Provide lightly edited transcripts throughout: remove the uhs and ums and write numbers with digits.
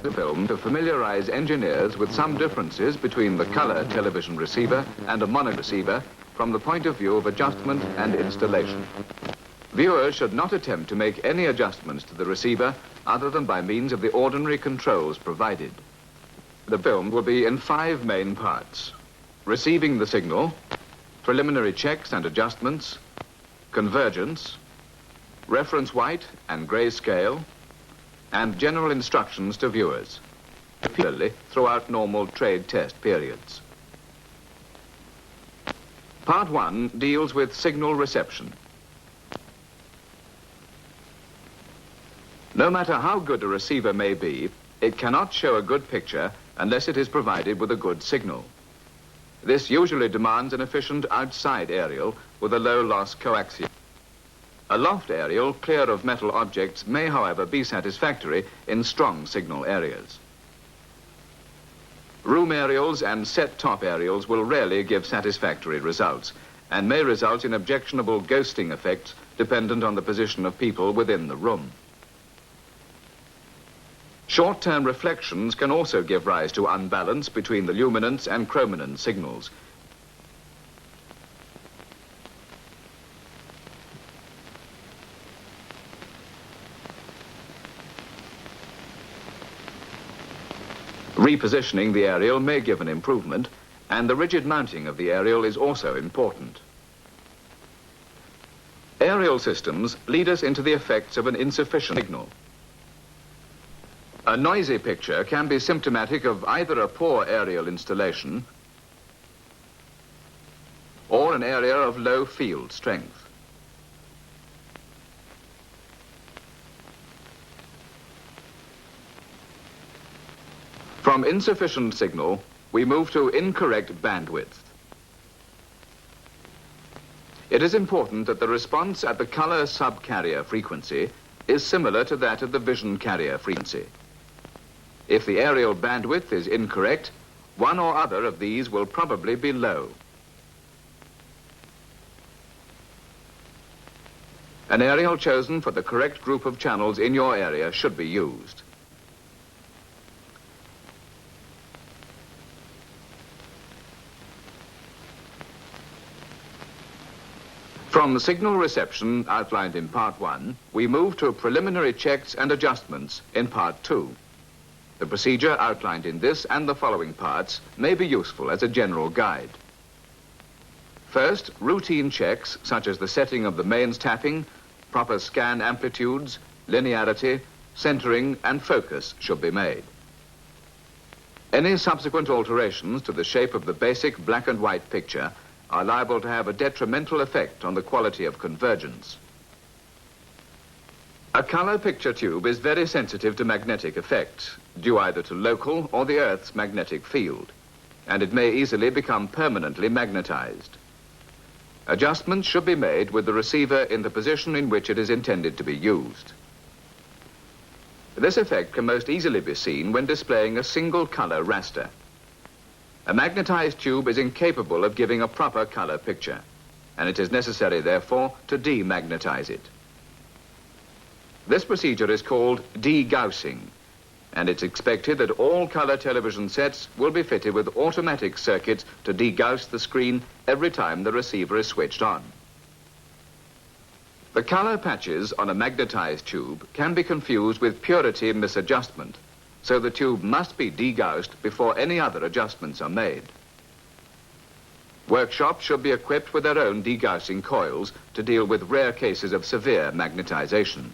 The film to familiarize engineers with some differences between the color television receiver and a mono receiver from the point of view of adjustment and installation. Viewers should not attempt to make any adjustments to the receiver other than by means of the ordinary controls provided. The film will be in 5 main parts: receiving the signal, preliminary checks and adjustments, convergence, reference white and grayscale, and general instructions to viewers, repeatedly throughout normal trade test periods. Part 1 deals with signal reception. No matter how good a receiver may be, it cannot show a good picture unless it is provided with a good signal. This usually demands an efficient outside aerial with a low loss coaxial. A loft aerial clear of metal objects may, however, be satisfactory in strong signal areas. Room aerials and set-top aerials will rarely give satisfactory results and may result in objectionable ghosting effects dependent on the position of people within the room. Short-term reflections can also give rise to unbalance between the luminance and chrominance signals. Repositioning the aerial may give an improvement, and the rigid mounting of the aerial is also important. Aerial systems lead us into the effects of an insufficient signal. A noisy picture can be symptomatic of either a poor aerial installation or an area of low field strength. From insufficient signal, we move to incorrect bandwidth. It is important that the response at the color subcarrier frequency is similar to that of the vision carrier frequency. If the aerial bandwidth is incorrect, one or other of these will probably be low. An aerial chosen for the correct group of channels in your area should be used. From signal reception outlined in Part 1, we move to preliminary checks and adjustments in Part 2. The procedure outlined in this and the following parts may be useful as a general guide. First, routine checks such as the setting of the mains tapping, proper scan amplitudes, linearity, centering and focus should be made. Any subsequent alterations to the shape of the basic black and white picture are liable to have a detrimental effect on the quality of convergence. A color picture tube is very sensitive to magnetic effect, due either to local or the Earth's magnetic field, and it may easily become permanently magnetized. Adjustments should be made with the receiver in the position in which it is intended to be used. This effect can most easily be seen when displaying a single color raster. A magnetized tube is incapable of giving a proper color picture, and it is necessary, therefore, to demagnetize it. This procedure is called degaussing, and it's expected that all color television sets will be fitted with automatic circuits to degauss the screen every time the receiver is switched on. The color patches on a magnetized tube can be confused with purity misadjustment, so the tube must be degaussed before any other adjustments are made. Workshops should be equipped with their own degaussing coils to deal with rare cases of severe magnetization.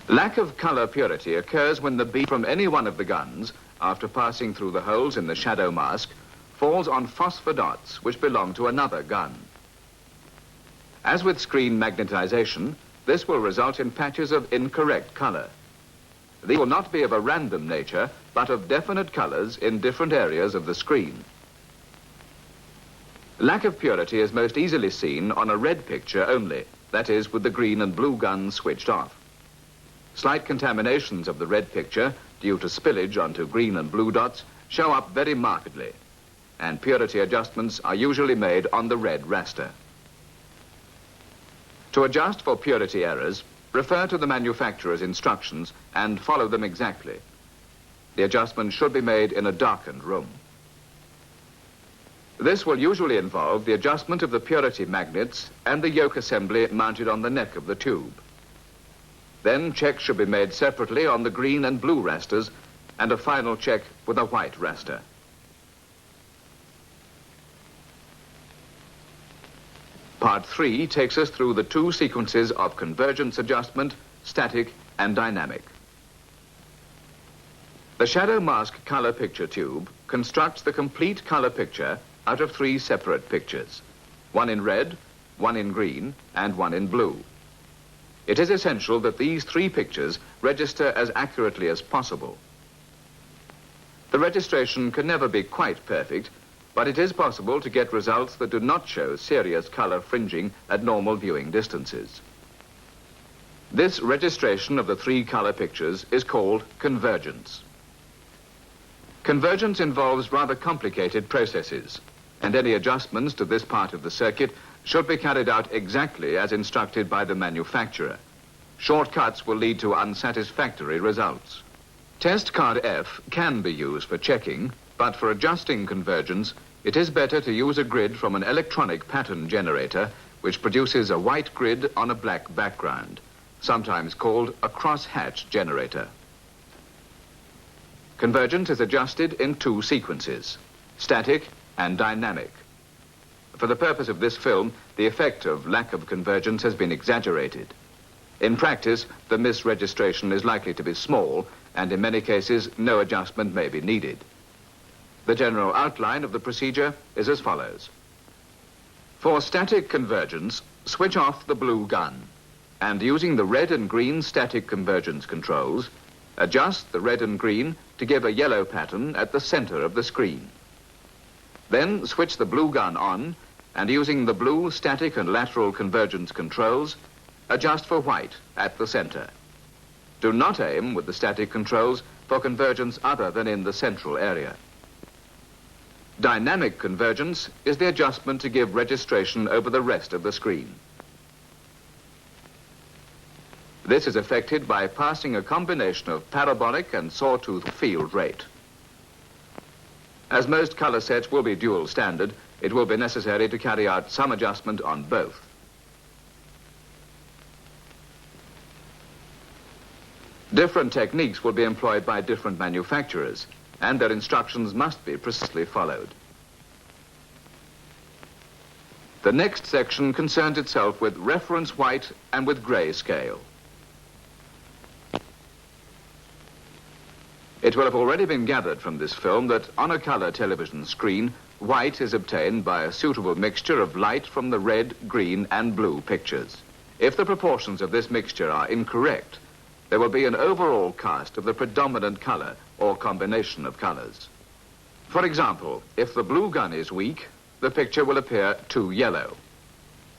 Lack of color purity occurs when the beam from any one of the guns, after passing through the holes in the shadow mask, falls on phosphor dots which belong to another gun. As with screen magnetization, this will result in patches of incorrect color. These will not be of a random nature, but of definite colors in different areas of the screen. Lack of purity is most easily seen on a red picture only, that is, with the green and blue guns switched off. Slight contaminations of the red picture, due to spillage onto green and blue dots, show up very markedly, and purity adjustments are usually made on the red raster. To adjust for purity errors, Refer to the manufacturer's instructions and follow them exactly. The adjustment should be made in a darkened room. This will usually involve the adjustment of the purity magnets and the yoke assembly mounted on the neck of the tube. Then checks should be made separately on the green and blue rasters and a final check with a white raster. Part 3 takes us through the two sequences of convergence adjustment, static and dynamic. The shadow mask color picture tube constructs the complete color picture out of 3 separate pictures, one in red, one in green, and one in blue. It is essential that these 3 pictures register as accurately as possible. The registration can never be quite perfect, but it is possible to get results that do not show serious color fringing at normal viewing distances. This registration of the 3 color pictures is called convergence. Convergence involves rather complicated processes, and any adjustments to this part of the circuit should be carried out exactly as instructed by the manufacturer. Shortcuts will lead to unsatisfactory results. Test card F can be used for checking, but for adjusting convergence, it is better to use a grid from an electronic pattern generator which produces a white grid on a black background, sometimes called a crosshatch generator. Convergence is adjusted in 2 sequences, static and dynamic. For the purpose of this film, the effect of lack of convergence has been exaggerated. In practice, the misregistration is likely to be small, and in many cases, no adjustment may be needed. The general outline of the procedure is as follows. For static convergence, switch off the blue gun, and using the red and green static convergence controls, adjust the red and green to give a yellow pattern at the center of the screen. Then switch the blue gun on, and using the blue static and lateral convergence controls, adjust for white at the center. Do not aim with the static controls for convergence other than in the central area. Dynamic convergence is the adjustment to give registration over the rest of the screen. This is effected by passing a combination of parabolic and sawtooth field rate. As most color sets will be dual standard, it will be necessary to carry out some adjustment on both. Different techniques will be employed by different manufacturers, and their instructions must be precisely followed. The next section concerns itself with reference white and with grayscale. It will have already been gathered from this film that on a color television screen, white is obtained by a suitable mixture of light from the red, green, and blue pictures. If the proportions of this mixture are incorrect, there will be an overall cast of the predominant color or combination of colors. For example, if the blue gun is weak, the picture will appear too yellow.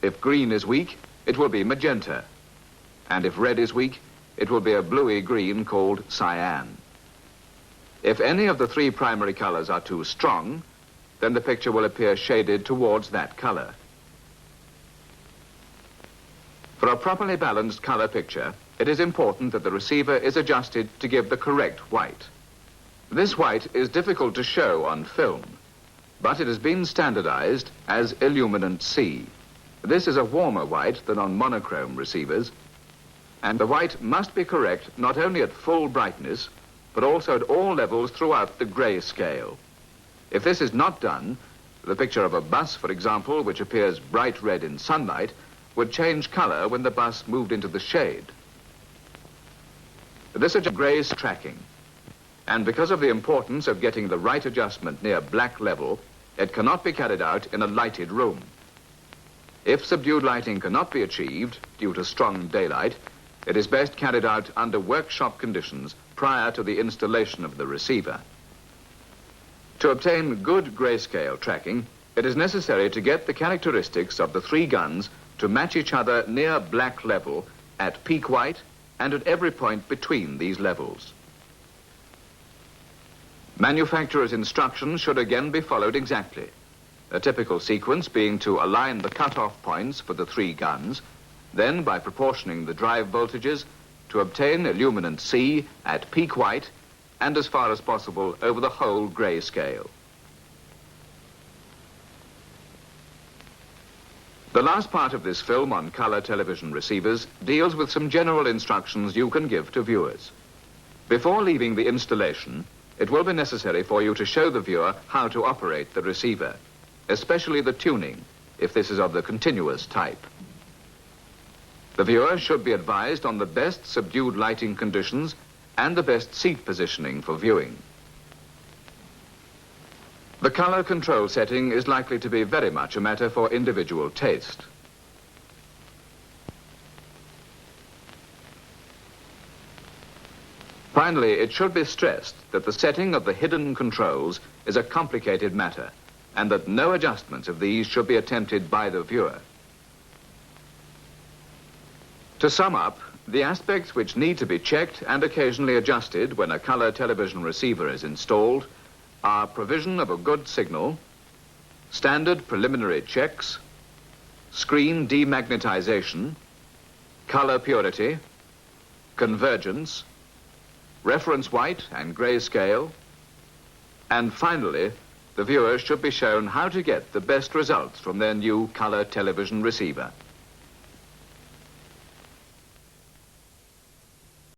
If green is weak, it will be magenta. And if red is weak, it will be a bluey green called cyan. If any of the 3 primary colors are too strong, then the picture will appear shaded towards that color. For a properly balanced color picture, it is important that the receiver is adjusted to give the correct white. This white is difficult to show on film, but it has been standardized as illuminant C. This is a warmer white than on monochrome receivers, and the white must be correct not only at full brightness, but also at all levels throughout the gray scale. If this is not done, the picture of a bus, for example, which appears bright red in sunlight, would change color when the bus moved into the shade. This is gray tracking, and because of the importance of getting the right adjustment near black level, it cannot be carried out in a lighted room. If subdued lighting cannot be achieved due to strong daylight, it is best carried out under workshop conditions prior to the installation of the receiver. To obtain good grayscale tracking, it is necessary to get the characteristics of the 3 guns to match each other near black level at peak white and at every point between these levels. Manufacturer's instructions should again be followed exactly, a typical sequence being to align the cutoff points for the 3 guns, Then, by proportioning the drive voltages, to obtain illuminant C at peak white and as far as possible over the whole grey scale. The last part of this film on colour television receivers deals with some general instructions you can give to viewers. Before leaving the installation, it will be necessary for you to show the viewer how to operate the receiver, especially the tuning, if this is of the continuous type. The viewer should be advised on the best subdued lighting conditions and the best seat positioning for viewing. The colour control setting is likely to be very much a matter for individual taste. Finally, it should be stressed that the setting of the hidden controls is a complicated matter and that no adjustments of these should be attempted by the viewer. To sum up, the aspects which need to be checked and occasionally adjusted when a colour television receiver is installed are provision of a good signal, standard preliminary checks, screen demagnetization, colour purity, convergence, reference white and grey scale, and finally, the viewers should be shown how to get the best results from their new colour television receiver.